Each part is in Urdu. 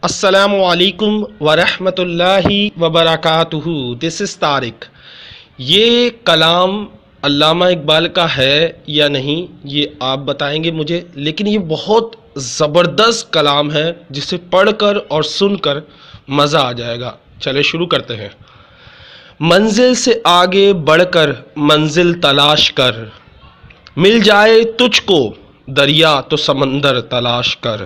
السلام علیکم ورحمۃ اللہ وبرکاتہ. دس از طارق. یہ کلام علامہ اقبال کا ہے یا نہیں یہ آپ بتائیں گے مجھے، لیکن یہ بہت زبردست کلام ہے جسے پڑھ کر اور سن کر مزہ آ جائے گا. چلے شروع کرتے ہیں. منزل سے آگے بڑھ کر منزل تلاش کر، مل جائے تجھ کو دریا تو سمندر تلاش کر.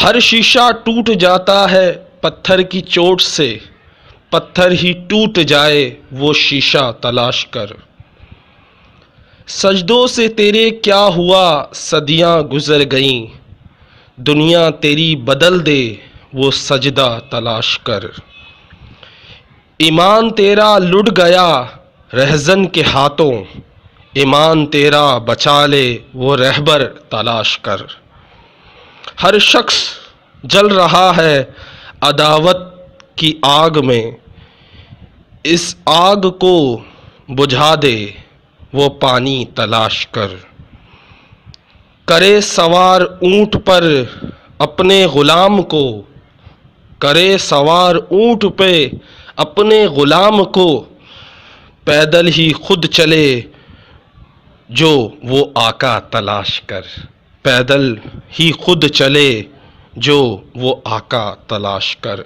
ہر شیشہ ٹوٹ جاتا ہے پتھر کی چوٹ سے، پتھر ہی ٹوٹ جائے وہ شیشہ تلاش کر. سجدوں سے تیرے کیا ہوا صدیاں گزر گئیں، دنیا تیری بدل دے وہ سجدہ تلاش کر. ایمان تیرا لٹ گیا رہزن کے ہاتھوں، ایمان تیرا بچا لے وہ رہبر تلاش کر. ہر شخص جل رہا ہے عداوت کی آگ میں، اس آگ کو بجھا دے وہ پانی تلاش کر. کرے سوار اونٹ پر اپنے غلام کو، کرے سوار اونٹ پہ اپنے غلام کو، پیدل ہی خود چلے جو وہ آقا تلاش کر. پیدل ہی خود چلے جو وہ آقا تلاش کر.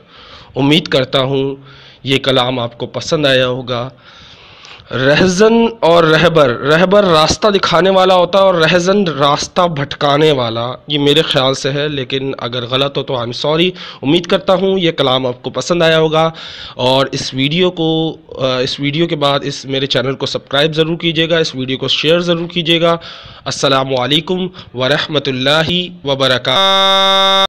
امید کرتا ہوں یہ کلام آپ کو پسند آیا ہوگا. رہزن اور رہبر راستہ دکھانے والا ہوتا ہے اور رہزن راستہ بھٹکانے والا. یہ میرے خیال سے ہے، لیکن اگر غلط ہو تو آئی ایم سوری. امید کرتا ہوں یہ کلام آپ کو پسند آیا ہوگا، اور اس ویڈیو کے بعد میرے چینل کو سبسکرائب ضرور کیجیے گا، اس ویڈیو کو شیئر ضرور کیجیے گا. السلام علیکم ورحمۃ اللہ وبرکاتہ.